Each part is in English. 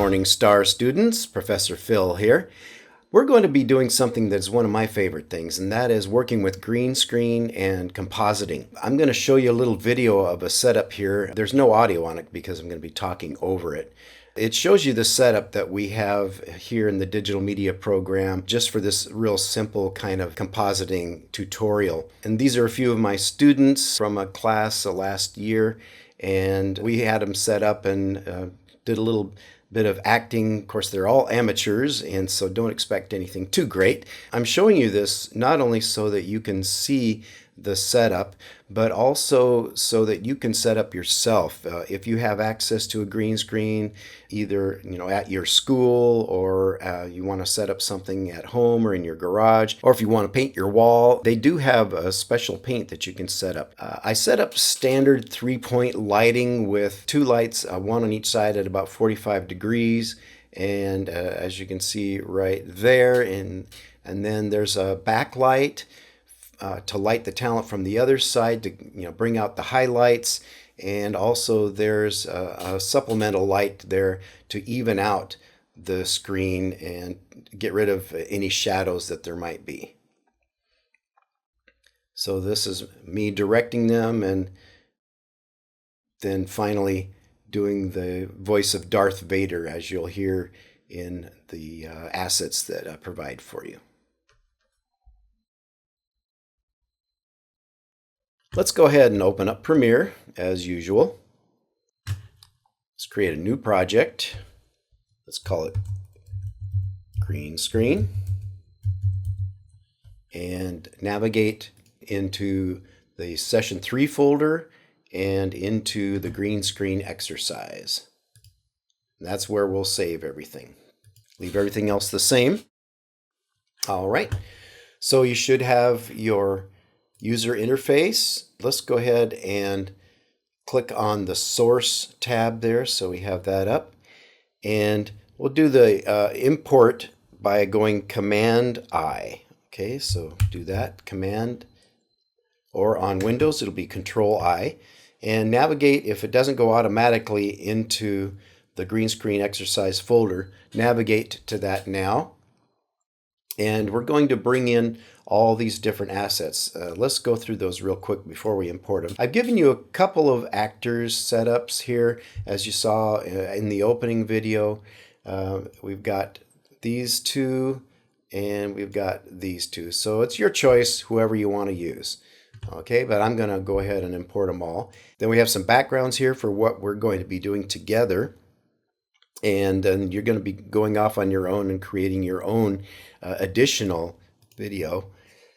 morning, STAR students. Professor Phil here. We're going to be doing something that's one of my favorite things, and that is working with green screen and compositing. I'm going to show you a little video of a setup here. There's no audio on it because I'm going to be talking over it. It shows you the setup that we have here in the digital media program just for this real simple kind of compositing tutorial. And these are a few of my students from a class last year, and we had them set up and did a little bit of acting. Of course, they're all amateurs, and so don't expect anything too great. I'm showing you this not only so that you can see the setup, but also so that you can set up yourself. If you have access to a green screen, either at your school, or you want to set up something at home or in your garage, or if you want to paint your wall, they do have a special paint that you can set up. I set up standard 3-point lighting with 2 lights, one on each side at about 45 degrees, and as you can see right there, and then there's a backlight to light the talent from the other side to bring out the highlights, and also there's a supplemental light there to even out the screen and get rid of any shadows that there might be. So this is me directing them, and then finally doing the voice of Darth Vader, as you'll hear in the assets that I provide for you. Let's go ahead and open up Premiere as usual. Let's create a new project. Let's call it Green Screen, and navigate into the Session 3 folder and into the green screen exercise. That's where we'll save everything. Leave everything else the same. All right, so you should have your user interface. Let's go ahead and click on the source tab there, so we have that up, and we'll do the import by going Command I. Okay, so do that, Command, or on Windows it'll be Control I, and navigate. If it doesn't go automatically into the green screen exercise folder, navigate to that now. And we're going to bring in all these different assets. Let's go through those real quick before we import them. I've given you a couple of actors setups here, as you saw in the opening video. We've got these two, and we've got these two. So it's your choice, whoever you want to use. Okay, but I'm going to go ahead and import them all. Then we have some backgrounds here for what we're going to be doing together. And then you're going to be going off on your own and creating your own additional video.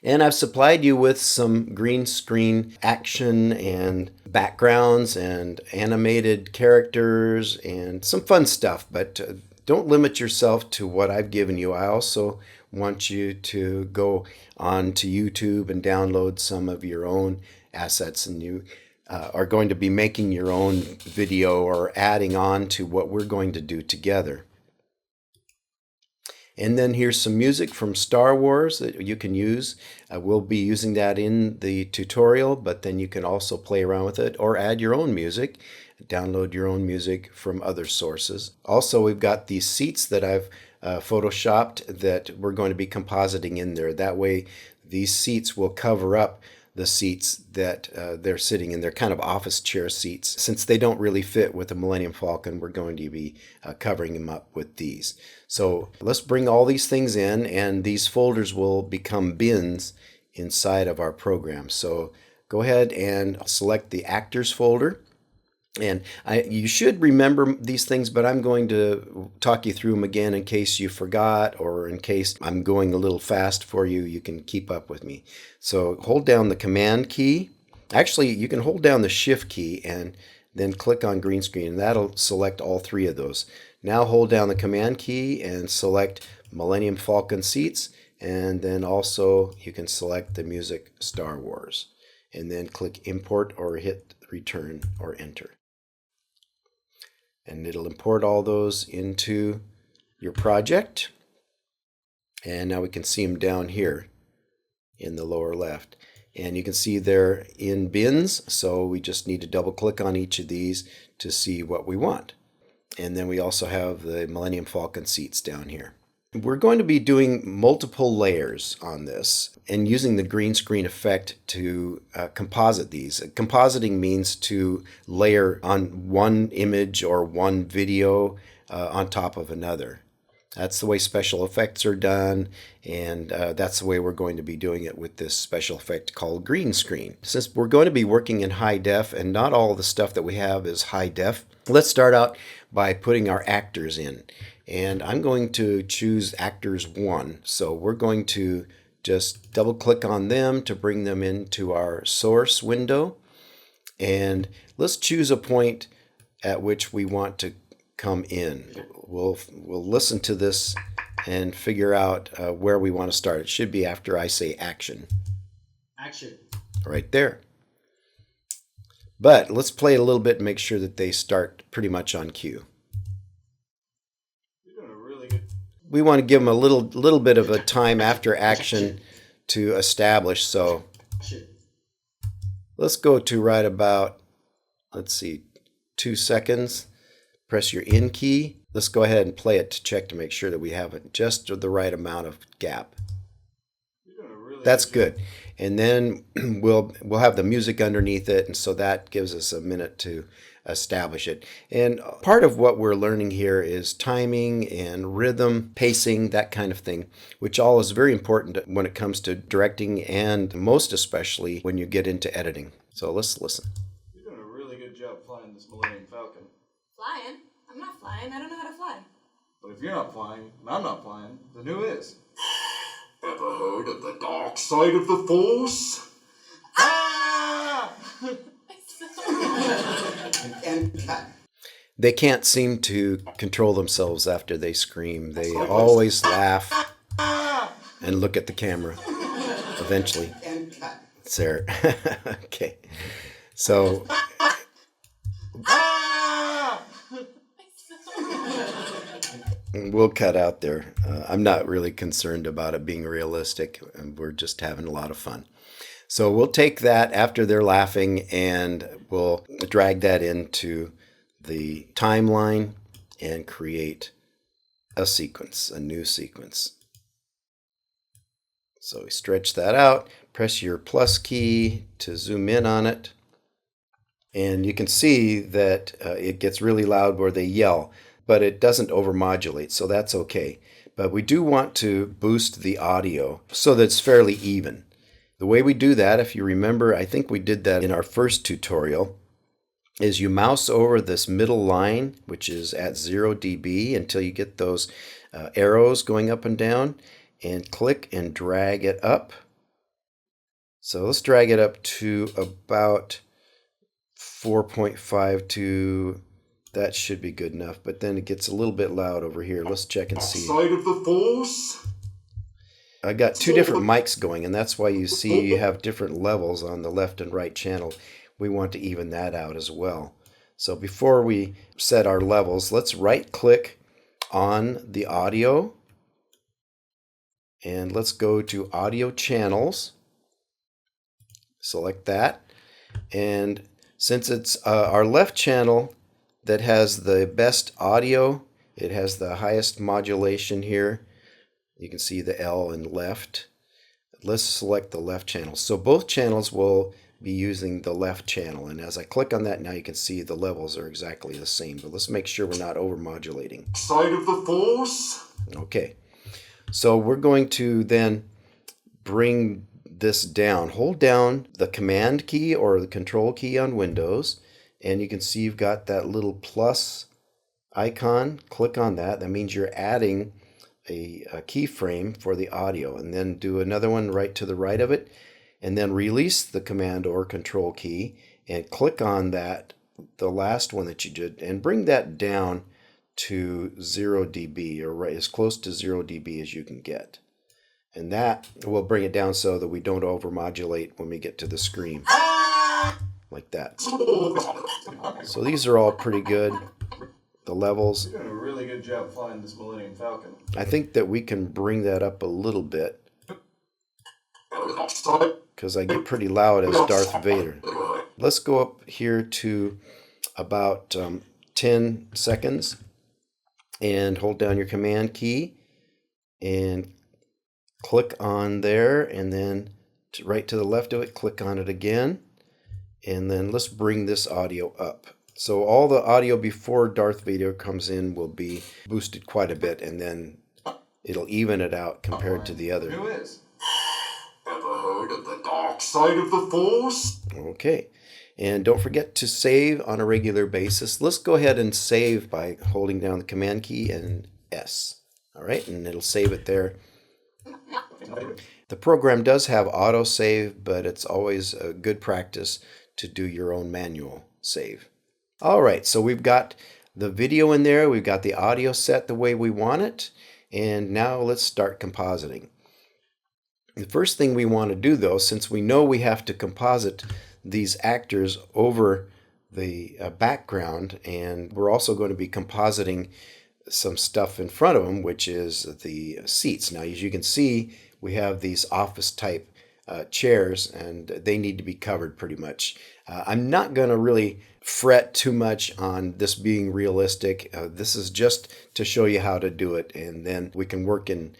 And I've supplied you with some green screen action and backgrounds and animated characters and some fun stuff, but don't limit yourself to what I've given you. I also want you to go on to YouTube and download some of your own assets, and you are going to be making your own video or adding on to what we're going to do together. And then here's some music from Star Wars that you can use. We'll be using that in the tutorial, but then you can also play around with it or add your own music, download your own music from other sources. Also, we've got these seats that I've photoshopped that we're going to be compositing in there. That way these seats will cover up the seats that they're sitting in. They're kind of office chair seats. Since they don't really fit with the Millennium Falcon, we're going to be covering them up with these. So let's bring all these things in, and these folders will become bins inside of our program. So go ahead and select the Actors folder. And you should remember these things, but I'm going to talk you through them again in case you forgot, or in case I'm going a little fast for you, you can keep up with me. So hold down the Command key. Actually, you can hold down the Shift key and then click on green screen, and that'll select all 3 of those. Now hold down the Command key and select Millennium Falcon seats, and then also you can select the music Star Wars, and then click Import or hit Return or Enter. And it'll import all those into your project. And now we can see them down here in the lower left. And you can see they're in bins, so we just need to double click on each of these to see what we want. And then we also have the Millennium Falcon seats down here. We're going to be doing multiple layers on this and using the green screen effect to composite these. Compositing means to layer on one image or one video on top of another. That's the way special effects are done, and that's the way we're going to be doing it with this special effect called green screen. Since we're going to be working in high def, and not all the stuff that we have is high def, let's start out by putting our actors in. And I'm going to choose actors 1. So we're going to just double click on them to bring them into our source window. And let's choose a point at which we want to come in. We'll listen to this and figure out where we want to start. It should be after I say action. Action. Right there. But let's play it a little bit and make sure that they start pretty much on cue. You're doing a really good. We want to give them a little bit of a time after action to establish. So let's go to right about, let's see, 2 seconds. Press your in key. Let's go ahead and play it to check to make sure that we have just the right amount of gap. That's good. And then we'll have the music underneath it, and so that gives us a minute to establish it. And part of what we're learning here is timing and rhythm, pacing, that kind of thing, which all is very important when it comes to directing and most especially when you get into editing. So let's listen. You're doing a really good job flying this Millennium Falcon. Flying? I'm not flying. I don't know how to fly. But if you're not flying, and I'm not flying, then who is? Ever heard of the dark side of the Force? Ah! They can't seem to control themselves after they scream. They always laugh and look at the camera. Eventually. It's there. Okay. So. We'll cut out there. I'm not really concerned about it being realistic, and we're just having a lot of fun. So we'll take that after they're laughing and we'll drag that into the timeline and create a sequence, a new sequence. So we stretch that out, press your plus key to zoom in on it, and you can see that it gets really loud where they yell, but it doesn't overmodulate, so that's okay. But we do want to boost the audio so that it's fairly even. The way we do that, if you remember, I think we did that in our first tutorial, is you mouse over this middle line, which is at 0 dB, until you get those arrows going up and down, and click and drag it up. So let's drag it up to about 4.5 to, that should be good enough, but then it gets a little bit loud over here. Let's check and see. Side of the Force? I got two different mics going, and that's why you see you have different levels on the left and right channel. We want to even that out as well. So before we set our levels, let's right click on the audio and let's go to audio channels. Select that, and since it's our left channel that has the best audio, it has the highest modulation here. You can see the L in left. Let's select the left channel. So both channels will be using the left channel, and as I click on that now you can see the levels are exactly the same, but let's make sure we're not over modulating. Side of the Force? Okay, so we're going to then bring this down. Hold down the command key or the control key on Windows, and you can see you've got that little plus icon. Click on that. That means you're adding a keyframe for the audio, and then do another one right to the right of it, and then release the command or control key and click on that, the last one that you did, and bring that down to 0 dB, or right as close to 0 dB as you can get. And that will bring it down so that we don't overmodulate when we get to the scream. Like that. So these are all pretty good. The levels. You're doing a really good job flying this Millennium Falcon. I think that we can bring that up a little bit, because I get pretty loud as Darth Vader. Let's go up here to about 10 seconds. and hold down your command key and click on there, and then right to the left of it, click on it again. And then let's bring this audio up. So all the audio before Darth Vader comes in will be boosted quite a bit, and then it'll even it out compared to the other. Who is? Ever heard of the dark side of the Force? Okay. And don't forget to save on a regular basis. Let's go ahead and save by holding down the command key and S. All right, and it'll save it there. The program does have autosave, but it's always a good practice to do your own manual save. All right, so we've got the video in there. We've got the audio set the way we want it. And now let's start compositing. The first thing we want to do, though, since we know we have to composite these actors over the background, and we're also going to be compositing some stuff in front of them, which is the seats. Now, as you can see, we have these office type chairs, and they need to be covered pretty much. I'm not going to really fret too much on this being realistic. This is just to show you how to do it, and then we can work in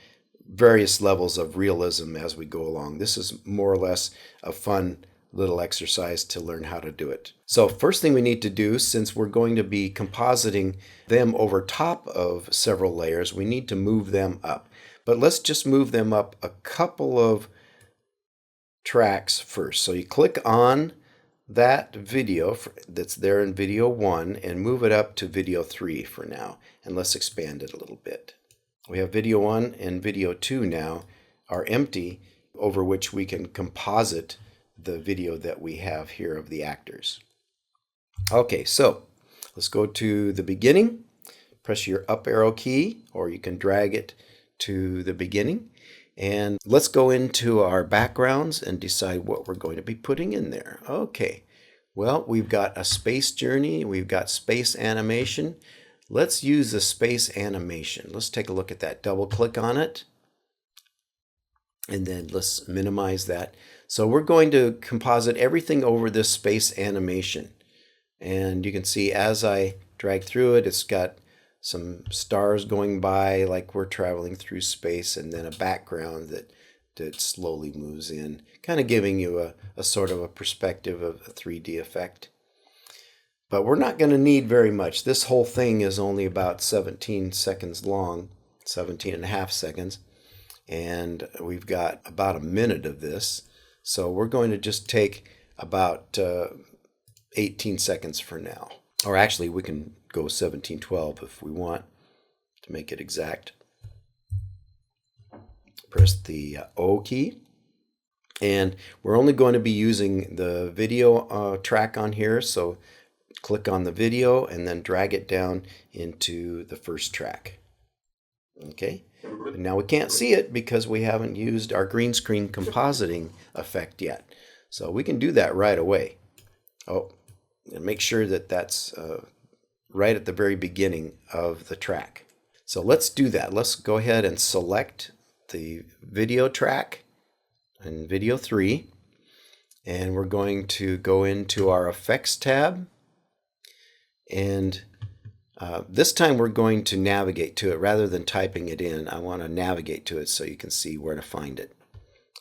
various levels of realism as we go along. This is more or less a fun little exercise to learn how to do it. So first thing we need to do, since we're going to be compositing them over top of several layers, we need to move them up. But let's just move them up a couple of tracks first. So you click on that video that's there in video 1 and move it up to video 3 for now. And let's expand it a little bit. We have video 1 and video 2 now are empty, over which we can composite the video that we have here of the actors. Okay, so let's go to the beginning. Press your up arrow key, or you can drag it to the beginning. And let's go into our backgrounds and decide what we're going to be putting in there. Okay, well, we've got a space journey, we've got space animation. Let's use the space animation. Let's take a look at that. Double click on it, and then let's minimize that. So we're going to composite everything over this space animation. And you can see as I drag through it, it's got some stars going by like we're traveling through space, and then a background that slowly moves in, kind of giving you a sort of a perspective of a 3D effect. But we're not going to need very much. This whole thing is only about 17 seconds long, 17 and a half seconds. And we've got about a minute of this. So we're going to just take about 18 seconds for now. Or actually, we can go 17:12 if we want to make it exact. Press the O key. And we're only going to be using the video track on here. So click on the video and then drag it down into the first track. Okay. And now we can't see it because we haven't used our green screen compositing effect yet. So we can do that right away. Oh, and make sure that that's right at the very beginning of the track. So let's do that. Let's go ahead and select the video track in video 3. And we're going to go into our effects tab. And this time we're going to navigate to it rather than typing it in. I want to navigate to it so you can see where to find it.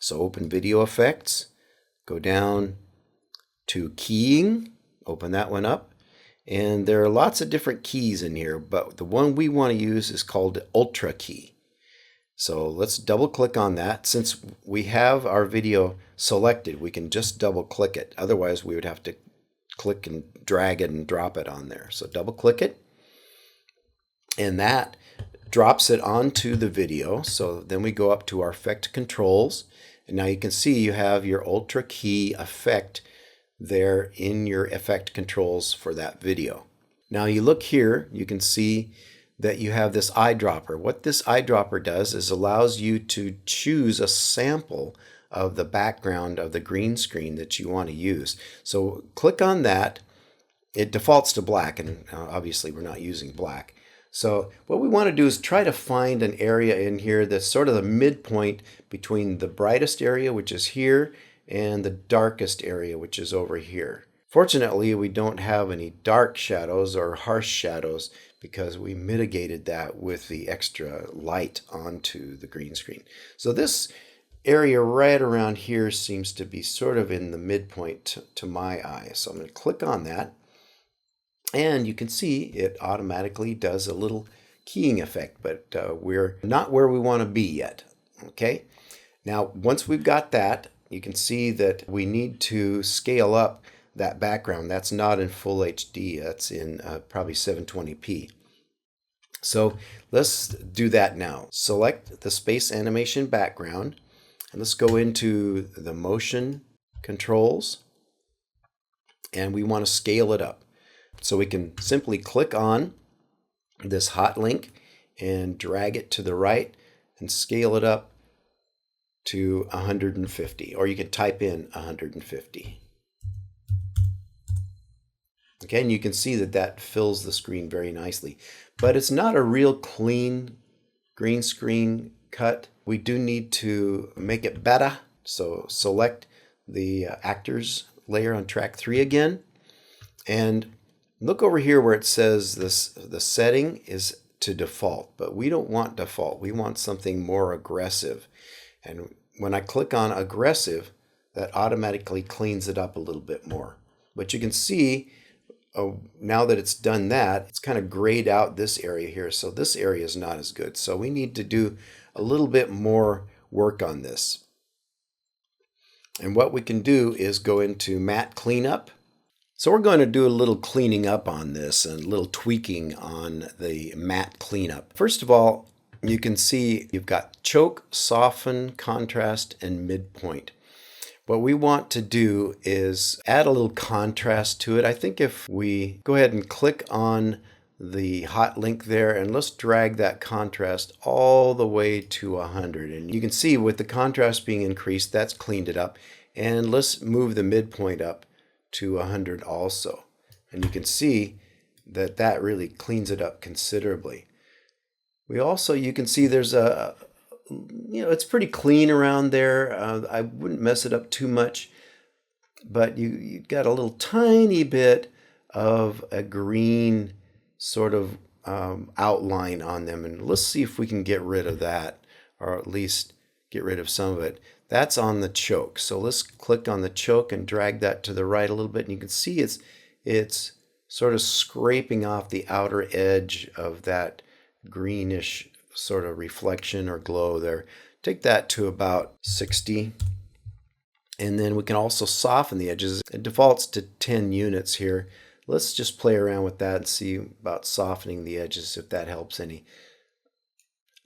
So open video effects, go down to keying, open that one up. And there are lots of different keys in here, but the one we want to use is called the Ultra key. So let's double click on that. Since we have our video selected, we can just double click it. Otherwise we would have to click and drag it and drop it on there. So double click it. And that drops it onto the video. So then we go up to our effect controls. And now you can see you have your Ultra key effect there in your effect controls for that video. Now you look here, you can see that you have this eyedropper. What this eyedropper does is allows you to choose a sample of the background of the green screen that you want to use. So click on that. It defaults to black, and obviously we're not using black. So what we want to do is try to find an area in here that's sort of the midpoint between the brightest area, which is here, and the darkest area, which is over here. Fortunately, we don't have any dark shadows or harsh shadows because we mitigated that with the extra light onto the green screen. So this area right around here seems to be sort of in the midpoint to my eye. So I'm going to click on that, and you can see it automatically does a little keying effect, but we're not where we want to be yet. Okay, now once we've got that, you can see that we need to scale up that background. That's not in full HD, that's in probably 720p. So let's do that now. Select the space animation background, and let's go into the motion controls, and we want to scale it up. So we can simply click on this hot link and drag it to the right and scale it up to 150, or you can type in 150. Okay, and you can see that that fills the screen very nicely, but it's not a real clean green screen cut. We do need to make it better. So select the actors layer on track 3 again, and look over here where it says the setting is to default, but we don't want default. We want something more aggressive. And when I click on aggressive, that automatically cleans it up a little bit more. But you can see now that it's done that, it's kind of grayed out this area here. So this area is not as good. So we need to do a little bit more work on this. And what we can do is go into matte cleanup. So we're going to do a little cleaning up on this and a little tweaking on the matte cleanup. First of all, you can see you've got choke, soften, contrast, and midpoint. What we want to do is add a little contrast to it. I think if we go ahead and click on the hot link there, and let's drag that contrast all the way to 100. And you can see with the contrast being increased, that's cleaned it up. And let's move the midpoint up to 100 also. And you can see that that really cleans it up considerably. You can see there's it's pretty clean around there. I wouldn't mess it up too much, but you got a little tiny bit of a green sort of outline on them. And let's see if we can get rid of that, or at least get rid of some of it. That's on the choke. So let's click on the choke and drag that to the right a little bit. And you can see it's sort of scraping off the outer edge of that greenish sort of reflection or glow there. Take that to about 60. And then we can also soften the edges. It defaults to 10 units here. Let's just play around with that and see about softening the edges, if that helps any.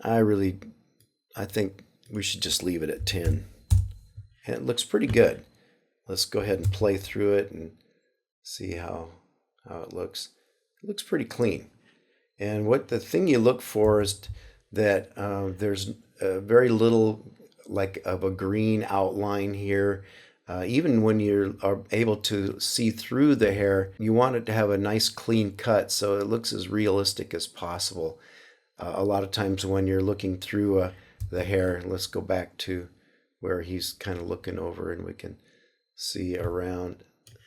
I think we should just leave it at 10. And it looks pretty good. Let's go ahead and play through it and see how it looks. It looks pretty clean. And what the thing you look for is that there's very little of a green outline here. Even when you are able to see through the hair, you want it to have a nice clean cut so it looks as realistic as possible. A lot of times when you're looking through the hair, let's go back to where he's kind of looking over and we can see around.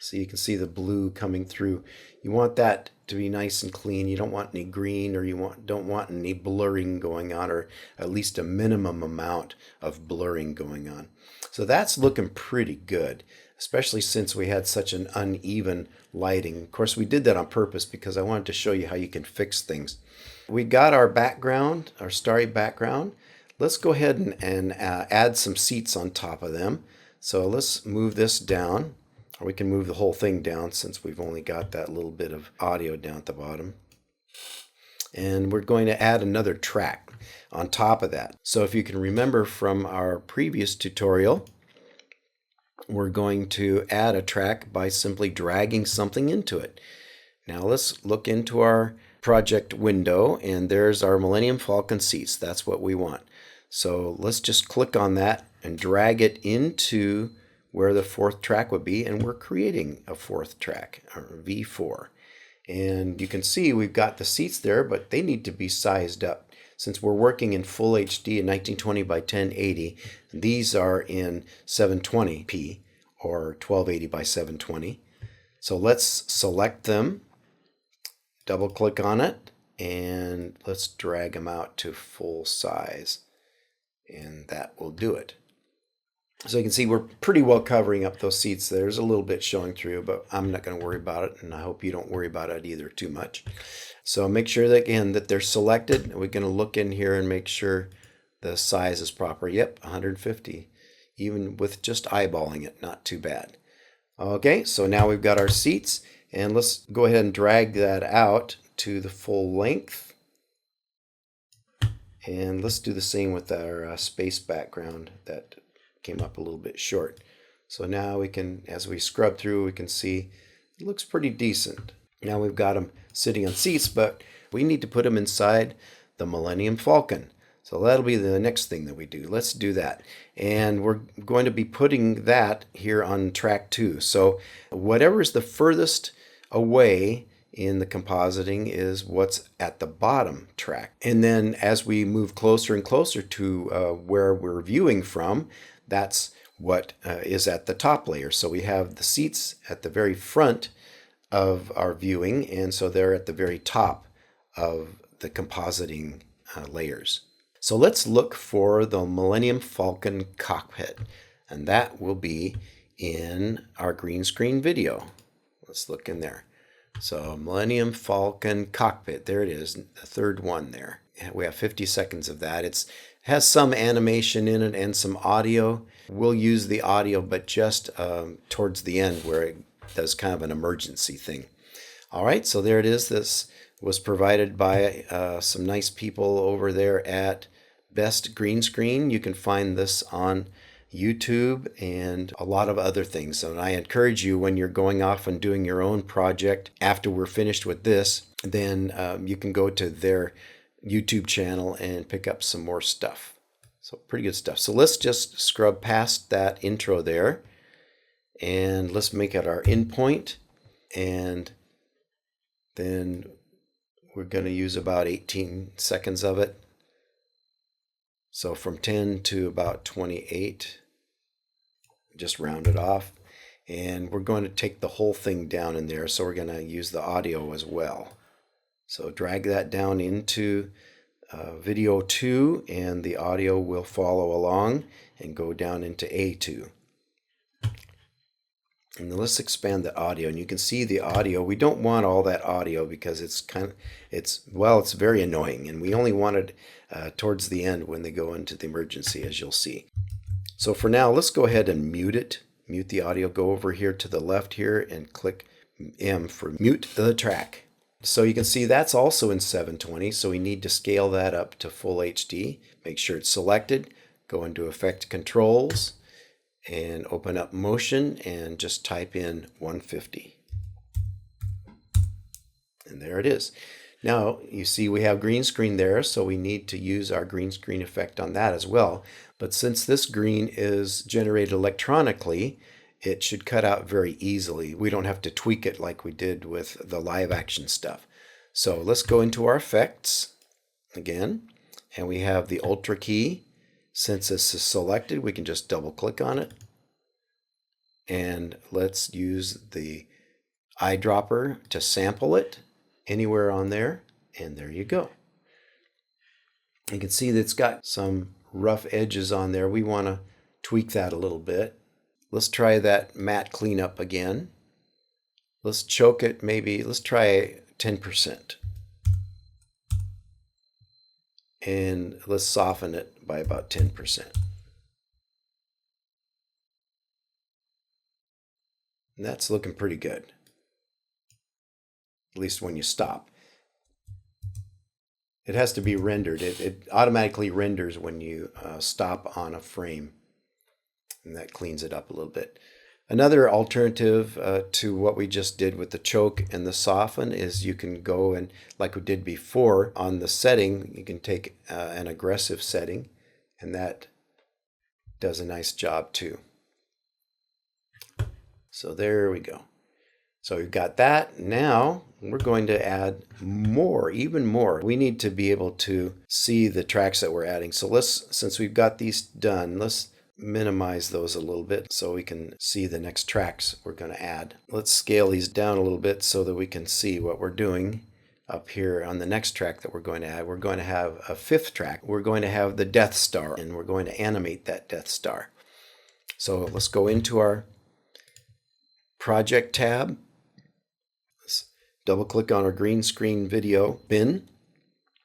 So you can see the blue coming through. You want that to be nice and clean. You don't want any green, or don't want any blurring going on, or at least a minimum amount of blurring going on. So that's looking pretty good, especially since we had such an uneven lighting. Of course, we did that on purpose because I wanted to show you how you can fix things. We got our background, our starry background. Let's go ahead and add some seats on top of them. So let's move this down. Or we can move the whole thing down since we've only got that little bit of audio down at the bottom. And we're going to add another track on top of that. So if you can remember from our previous tutorial, we're going to add a track by simply dragging something into it. Now let's look into our project window, and there's our Millennium Falcon seats. That's what we want. So let's just click on that and drag it into where the fourth track would be, and we're creating a fourth track, or V4. And you can see we've got the seats there, but they need to be sized up. Since we're working in full HD in 1920 by 1080, these are in 720p, or 1280 by 720. So let's select them, double click on it, and let's drag them out to full size. And that will do it. So you can see we're pretty well covering up those seats. There's a little bit showing through, but I'm not going to worry about it, and I hope you don't worry about it either too much. So make sure that, again, that they're selected. We're going to look in here and make sure the size is proper. Yep, 150. Even with just eyeballing it, not too bad. Okay, so now we've got our seats, and let's go ahead and drag that out to the full length. And let's do the same with our space background that came up a little bit short. So now we can, as we scrub through, we can see it looks pretty decent. Now we've got them sitting on seats, but we need to put them inside the Millennium Falcon. So that'll be the next thing that we do. Let's do that. And we're going to be putting that here on track 2. So whatever is the furthest away in the compositing is what's at the bottom track. And then as we move closer and closer to where we're viewing from, that's what is at the top layer. So we have the seats at the very front of our viewing, and so they're at the very top of the compositing layers. So let's look for the Millennium Falcon cockpit, and that will be in our green screen video. Let's look in there. So Millennium Falcon cockpit, there it is, the third one there. We have 50 seconds of that. It has some animation in it and some audio. We'll use the audio, but just towards the end where it does kind of an emergency thing. All right, so there it is. This was provided by some nice people over there at Best Green Screen. You can find this on YouTube and a lot of other things. And I encourage you, when you're going off and doing your own project after we're finished with this, then you can go to their YouTube channel and pick up some more stuff. So pretty good stuff. So let's just scrub past that intro there, and let's make it our endpoint, and then we're going to use about 18 seconds of it. So from 10 to about 28, just round it off. And we're going to take the whole thing down in there, so we're going to use the audio as well. So drag that down into video 2, and the audio will follow along and go down into A2. And let's expand the audio, and you can see the audio. We don't want all that audio because it's very annoying, and we only want it towards the end when they go into the emergency, as you'll see. So for now, let's go ahead and mute it. Mute the audio. Go over here to the left here and click M for mute the track. So you can see that's also in 720, so we need to scale that up to full HD. Make sure it's selected. Go into Effect Controls and open up Motion and just type in 150. And there it is. Now you see we have green screen there, so we need to use our green screen effect on that as well. But since this green is generated electronically, it should cut out very easily. We don't have to tweak it like we did with the live action stuff. So let's go into our effects again, and we have the Ultra key. Since this is selected, we can just double click on it. And let's use the eyedropper to sample it anywhere on there, and there you go. You can see that it's got some rough edges on there. We want to tweak that a little bit. Let's try that matte cleanup again. Let's choke it, maybe, let's try 10%. And let's soften it by about 10%. And that's looking pretty good, at least when you stop. It has to be rendered. It automatically renders when you stop on a frame, and that cleans it up a little bit. Another alternative to what we just did with the choke and the soften is you can go and, like we did before, on the setting, you can take an aggressive setting, and that does a nice job too. So there we go. So we've got that. Now we're going to add more, even more. We need to be able to see the tracks that we're adding. So since we've got these done, let's minimize those a little bit so we can see the next tracks we're going to add. Let's scale these down a little bit so that we can see what we're doing. Up here on the next track that we're going to add, we're going to have a 5th track. We're going to have the Death Star, and we're going to animate that Death Star. So let's go into our Project tab. Let's double click on our green screen video bin,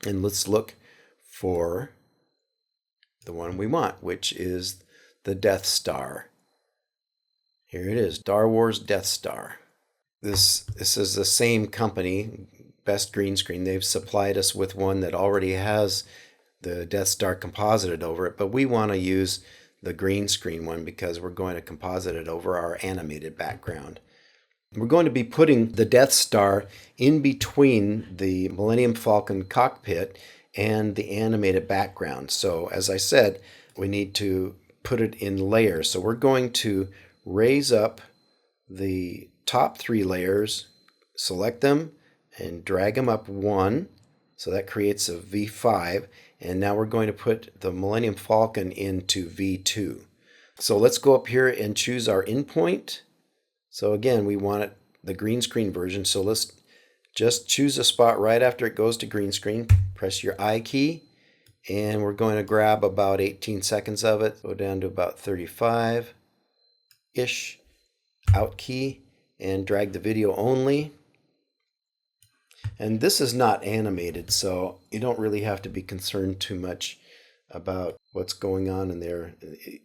and let's look for the one we want, which is the Death Star. Here it is, Star Wars Death Star. This is the same company, Best Green Screen. They've supplied us with one that already has the Death Star composited over it, but we want to use the green screen one because we're going to composite it over our animated background. We're going to be putting the Death Star in between the Millennium Falcon cockpit and the animated background. So as I said, we need to put it in layers. So we're going to raise up the top 3 layers, select them, and drag them up 1. So that creates a V5. And now we're going to put the Millennium Falcon into V2. So let's go up here and choose our endpoint. So again, we want it the green screen version. So let's just choose a spot right after it goes to green screen. Press your I key, and we're going to grab about 18 seconds of it. Go down to about 35-ish. Out key, and drag the video only. And this is not animated, so you don't really have to be concerned too much about what's going on in there.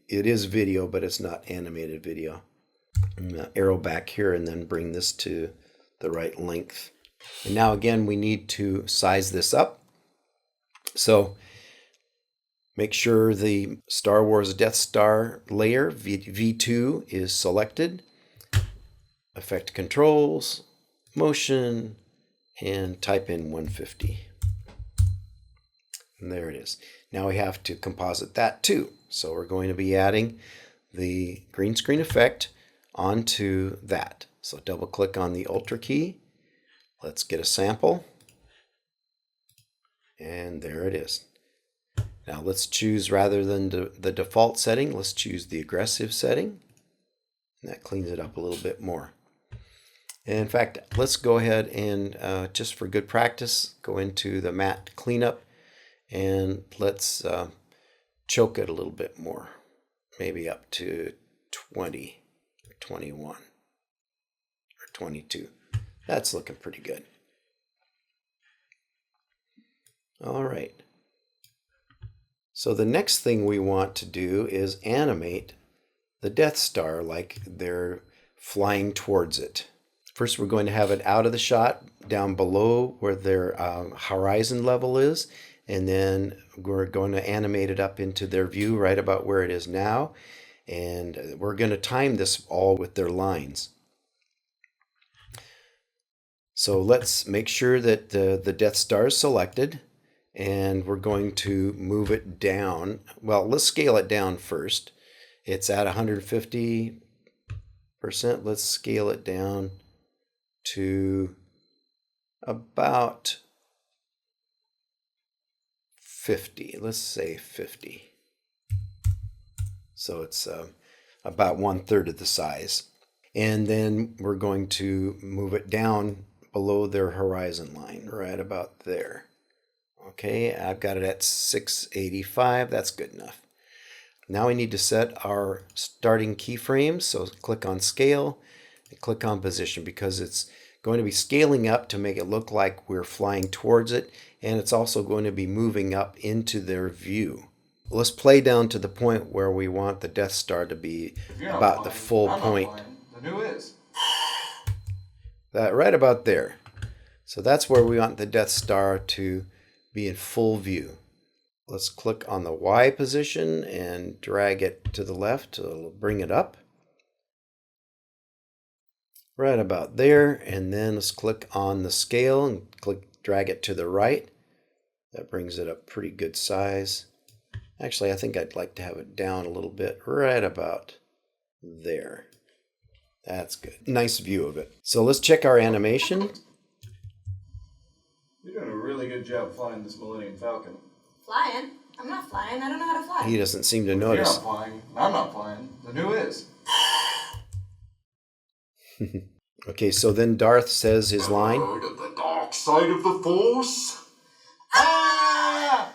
It is video, but it's not animated video. Arrow back here and then bring this to the right length. And now again, we need to size this up. So make sure the Star Wars Death Star layer, V2, is selected. Effect controls, motion, and type in 150. And there it is. Now we have to composite that too. So we're going to be adding the green screen effect onto that. So double click on the Ultra key. Let's get a sample. And there it is. Now let's choose, rather than the default setting, let's choose the aggressive setting. And that cleans it up a little bit more. And in fact, let's go ahead and just for good practice, go into the matte cleanup and let's choke it a little bit more. Maybe up to 20 or 21 or 22. That's looking pretty good. All right. So the next thing we want to do is animate the Death Star like they're flying towards it. First, we're going to have it out of the shot down below where their horizon level is, and then we're going to animate it up into their view right about where it is now, and we're going to time this all with their lines. So let's make sure that the Death Star is selected, and we're going to move it down. Well, let's scale it down first. It's at 150%. Let's scale it down to about 50. Let's say 50. So it's about 1/3 of the size. And then we're going to move it down below their horizon line, right about there. Okay, I've got it at 685. That's good enough. Now we need to set our starting keyframes. So click on Scale and click on Position, because it's going to be scaling up to make it look like we're flying towards it, and it's also going to be moving up into their view. Let's play down to the point where we want the Death Star to be about the full point. The new is. That right about there. So that's where we want the Death Star to be in full view. Let's click on the Y position and drag it to the left to bring it up. Right about there, and then let's click on the scale and drag it to the right. That brings it up pretty good size. Actually, I think I'd like to have it down a little bit, right about there. That's good. Nice view of it. So let's check our animation. You're doing a really good job flying this Millennium Falcon. Flying? I'm not flying. I don't know how to fly. He doesn't seem to You're notice. not flying. I'm not flying. Then who is? Okay, so then Darth says his line. Heard of the dark side of the Force? Ah!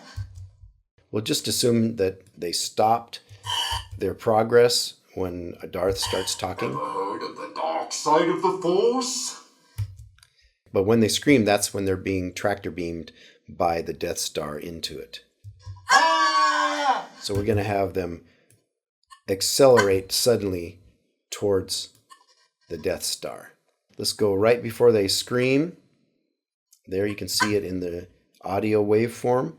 We'll just assume that they stopped their progress when Darth starts talking. Ever heard of the dark side of the Force? But when they scream, that's when they're being tractor beamed by the Death Star into it. Ah! So we're going to have them accelerate suddenly towards the Death Star. Let's go right before they scream. There you can see it in the audio waveform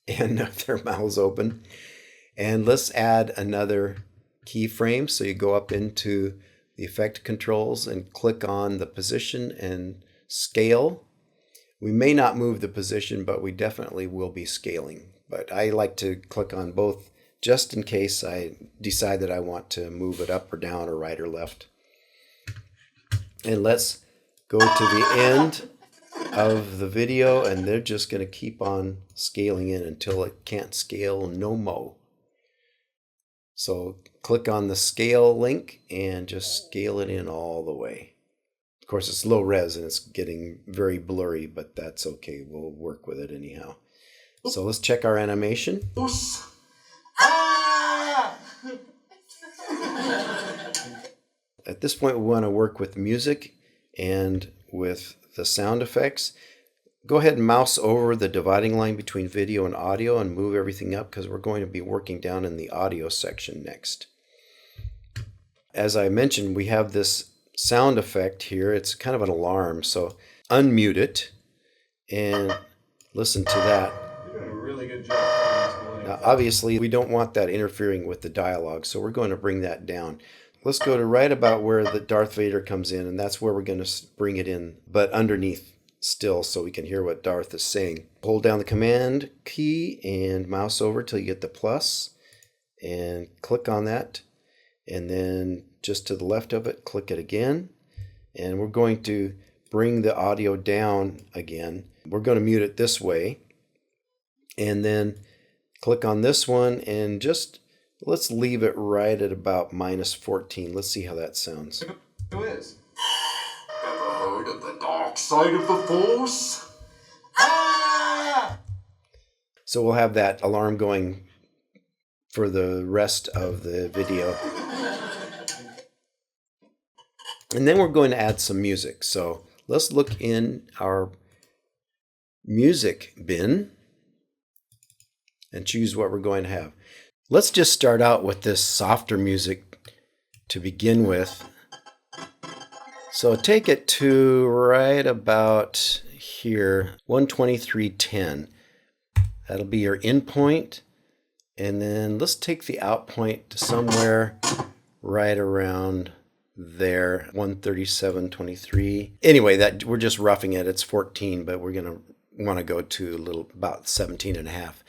and their mouths open. And let's add another keyframe. So you go up into the effect controls and click on the position and scale. We may not move the position, but we definitely will be scaling. But I like to click on both just in case I decide that I want to move it up or down or right or left. And let's go to the end of the video, and they're just going to keep on scaling in until it can't scale no mo. So click on the scale link and just scale it in all the way. Of course, it's low res and it's getting very blurry, but that's okay. We'll work with it anyhow. So let's check our animation. Ah! At this point, we want to work with music and with the sound effects. Go ahead and mouse over the dividing line between video and audio and move everything up because we're going to be working down in the audio section next. As I mentioned, we have this sound effect here. It's kind of an alarm, so unmute it and listen to that. You're doing a really good job playing this Millennium Now, Falcon. obviously, we don't want that interfering with the dialogue, so we're going to bring that down. Let's go to right about where the Darth Vader comes in, and that's where we're going to bring it in, but underneath still so we can hear what Darth is saying. Hold down the command key and mouse over till you get the plus and click on that. And then just to the left of it, click it again. And we're going to bring the audio down again. We're going to mute it this way. And then click on this one and just let's leave it right at about -14. Let's see how that sounds. Who is? Ever heard of the dark side of the Force? Ah! So we'll have that alarm going for the rest of the video. And then we're going to add some music. So let's look in our music bin and choose what we're going to have. Let's just start out with this softer music to begin with. So take it to right about here, 123.10. That'll be your in point. And then let's take the out point to somewhere right around there, 137.23. Anyway, that we're just roughing it. It's 14, but we're going to want to go to a little about 17.5.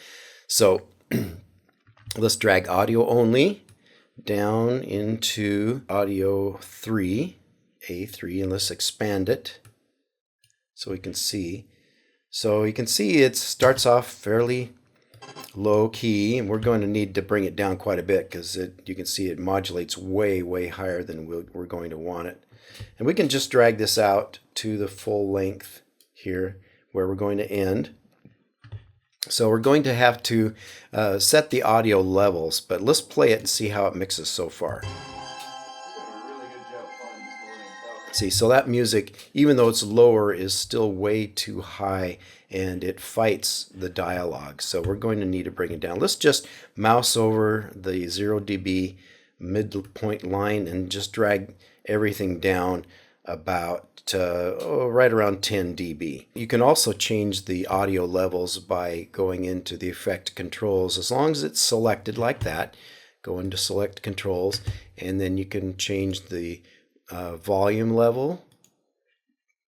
So let's drag audio only down into audio 3, A3, and let's expand it so we can see. So you can see it starts off fairly low key, and we're going to need to bring it down quite a bit because you can see it modulates way higher than we're going to want it. And we can just drag this out to the full length here where we're going to end. So we're going to have to set the audio levels, but let's play it and see how it mixes so far. You're doing a really good job playing this Millennium Falcon. See, so that music, even though it's lower, is still way too high and it fights the dialogue. So we're going to need to bring it down. Let's just mouse over the 0 dB midpoint line and just drag everything down about right around 10 dB. You can also change the audio levels by going into the effect controls. As long as it's selected like that, go into select controls, and then you can change the volume level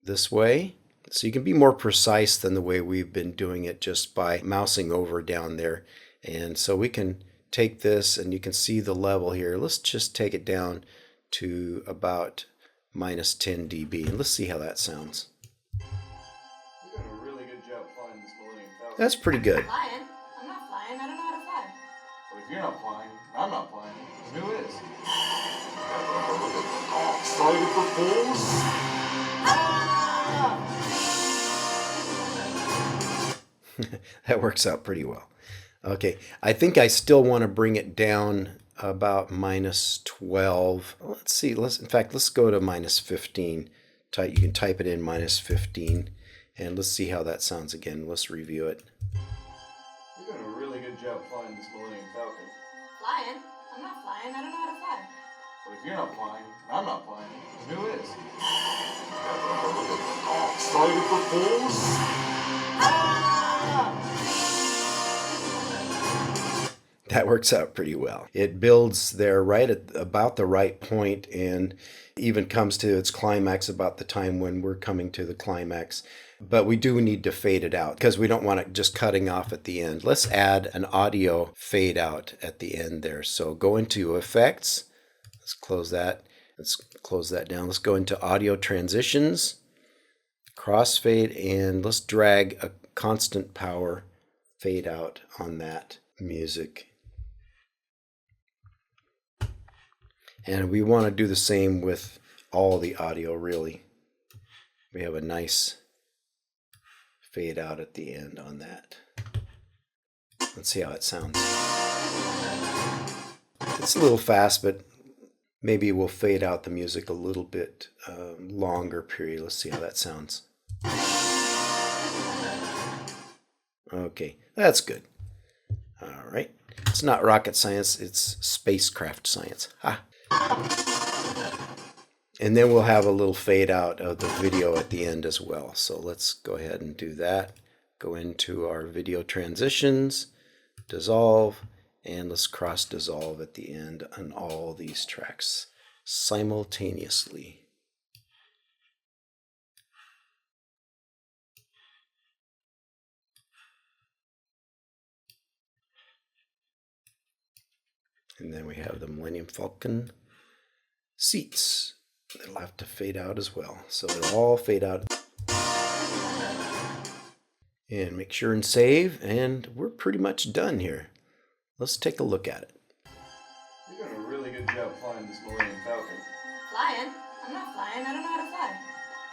this way. So you can be more precise than the way we've been doing it just by mousing over down there. And so we can take this and you can see the level here. Let's just take it down to about -10 dB. And let's see how that sounds. You're doing a really good job playing this Millennium Falcon. That's pretty good. Flying. I'm not flying. I you're not flying, I'm not flying. And who is? Ever heard of the dark side of the force? Ah! That works out pretty well. Okay, I think I still want to bring it down about minus 12. Let's see, in fact, let's go to minus 15. You can type it in minus 15, and let's see how that sounds again. Let's review it. You're doing a really good job flying this Millennium Falcon. Flying? I'm not flying. I don't know how to fly. But if you're not flying, I'm not flying. And who is? Ever heard of the dark side of the force? Ah! That works out pretty well. It builds there right at about the right point and even comes to its climax about the time when we're coming to the climax. But we do need to fade it out because we don't want it just cutting off at the end. Let's add an audio fade out at the end there. So go into Effects. Let's close that. Let's close that down. Let's go into Audio Transitions, Crossfade, and let's drag a constant power fade out on that music. And we want to do the same with all the audio, really. We have a nice fade out at the end on that. Let's see how it sounds. It's a little fast, but maybe we'll fade out the music a little bit longer period. Let's see how that sounds. Okay, that's good. All right. It's not rocket science, it's spacecraft science. Ha! And then we'll have a little fade out of the video at the end as well. So let's go ahead and do that. Go into our video transitions, dissolve, and let's cross dissolve at the end on all these tracks simultaneously. And then we have the Millennium Falcon seats. They'll have to fade out as well. So they'll all fade out. And make sure and save, and we're pretty much done here. Let's take a look at it. You're doing a really good job flying this Millennium Falcon. Flying? I'm not flying. I don't know how to fly.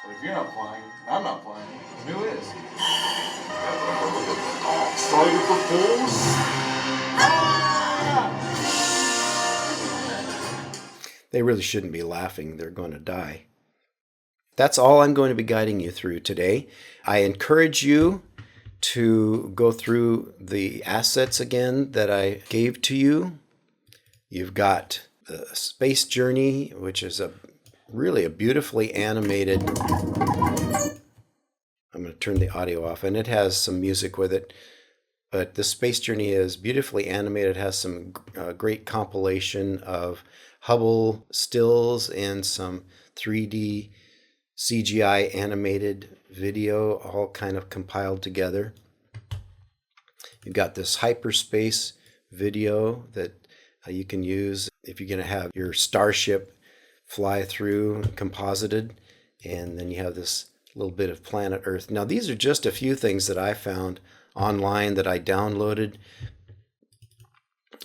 But if you're not flying, I'm not flying. And who is? Ever heard of the dark side of the force? Ah! They really shouldn't be laughing. They're going to die. That's all I'm going to be guiding you through today. I encourage you to go through the assets again that I gave to you. You've got the Space Journey, which is really a beautifully animated. I'm going to turn the audio off, and it has some music with it. But the Space Journey is beautifully animated. It has some great compilation of Hubble stills and some 3D CGI animated video all kind of compiled together. You've got this hyperspace video that you can use if you're going to have your starship fly through composited, and then you have this little bit of planet Earth. Now these are just a few things that I found online that I downloaded,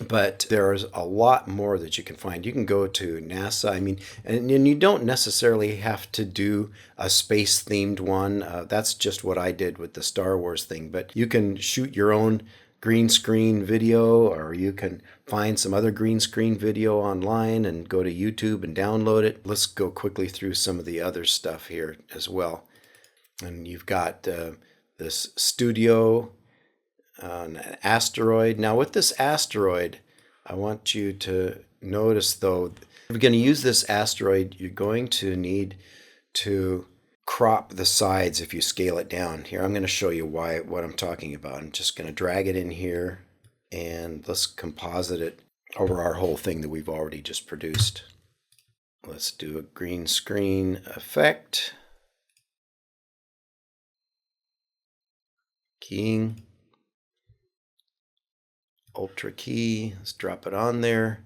but there's a lot more that you can find. You can go to NASA. I mean, and you don't necessarily have to do a space themed one. That's just what I did with the Star Wars thing, but you can shoot your own green screen video, or you can find some other green screen video online and go to YouTube and download it. Let's go quickly through some of the other stuff here as well. And you've got this studio, an asteroid. Now with this asteroid, I want you to notice though, if you're going to use this asteroid, you're going to need to crop the sides if you scale it down. Here, I'm going to show you what I'm talking about. I'm just going to drag it in here, and let's composite it over our whole thing that we've already just produced. Let's do a green screen effect. Keying. Ultra key. Let's drop it on there.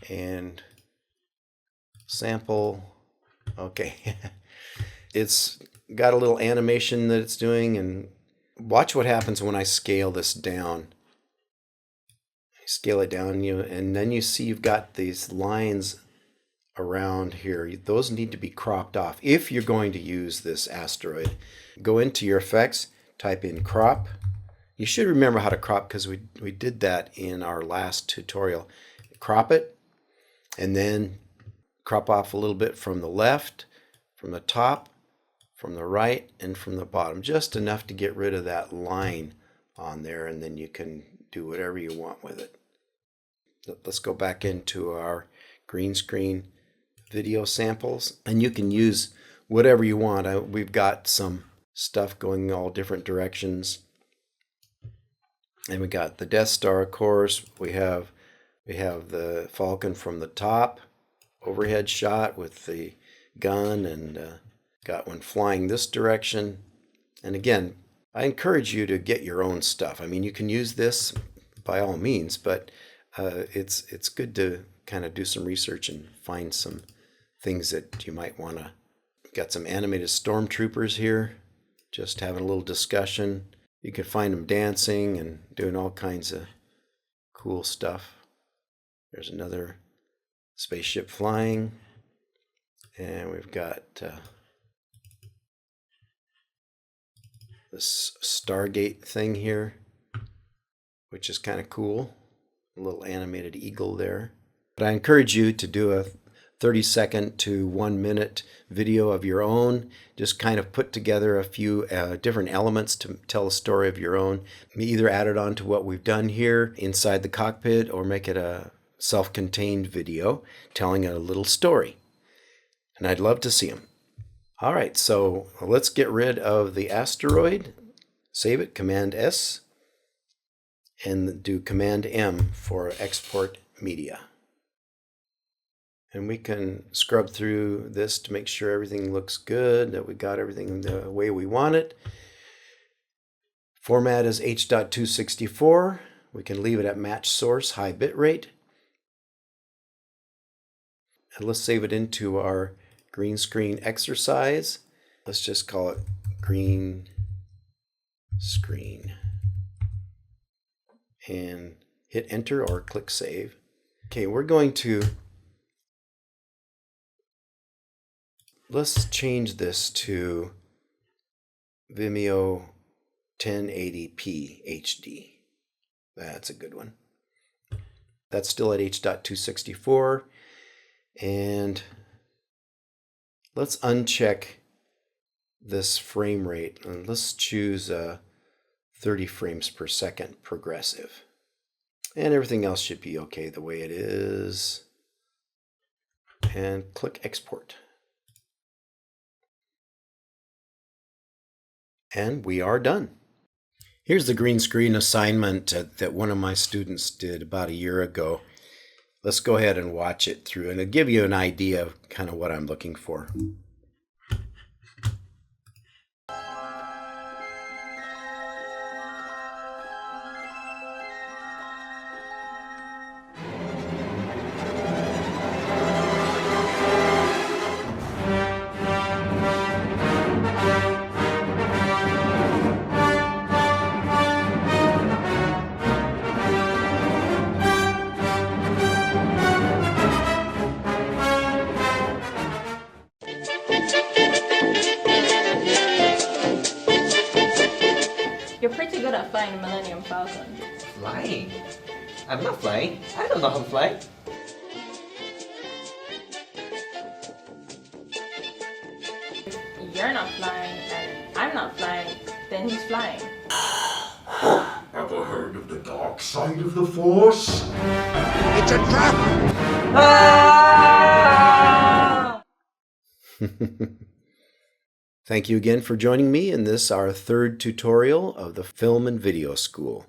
And sample. Okay. It's got a little animation that it's doing, and watch what happens when I scale this down. Scale it down, and then you see you've got these lines around here. Those need to be cropped off if you're going to use this asteroid. Go into your effects, type in crop. You should remember how to crop because we did that in our last tutorial. Crop it, and then crop off a little bit from the left, from the top, from the right, and from the bottom. Just enough to get rid of that line on there, and then you can do whatever you want with it. Let's go back into our green screen video samples, and you can use whatever you want. We've got some stuff going all different directions, and we got the Death Star, of course. We have the Falcon from the top, overhead shot with the gun, and got one flying this direction. And again, I encourage you to get your own stuff. I mean, you can use this by all means, but it's good to kind of do some research and find some things that you might want to. Got some animated stormtroopers here, just having a little discussion. You can find them dancing and doing all kinds of cool stuff. There's another spaceship flying, and we've got this Stargate thing here, which is kind of cool. A little animated eagle there. But I encourage you to do a 30-second to 1 minute video of your own. Just kind of put together a few different elements to tell a story of your own. Either add it on to what we've done here inside the cockpit, or make it a self-contained video telling a little story. And I'd love to see them. All right, so let's get rid of the asteroid. Save it, Command S, and do Command M for export media. And we can scrub through this to make sure everything looks good, that we got everything the way we want it. Format is H.264. We can leave it at match source, high bit rate. And let's save it into our green screen exercise. Let's just call it green screen. And hit enter or click save. Okay, we're going to, let's change this to Vimeo 1080p HD. That's a good one. That's still at H.264. And let's uncheck this frame rate, and let's choose 30 frames per second progressive. And everything else should be okay the way it is. And click export. And we are done. Here's the green screen assignment that one of my students did about a year ago. Let's go ahead and watch it through, and it'll give you an idea of kind of what I'm looking for. You're pretty good at flying the Millennium Falcon. Flying? I'm not flying. I don't know how to fly. You're not flying, and I'm not flying. Then who's flying? Ever heard of the dark side of the Force? It's a trap! Thank you again for joining me in this, our third tutorial of the Film and Video School.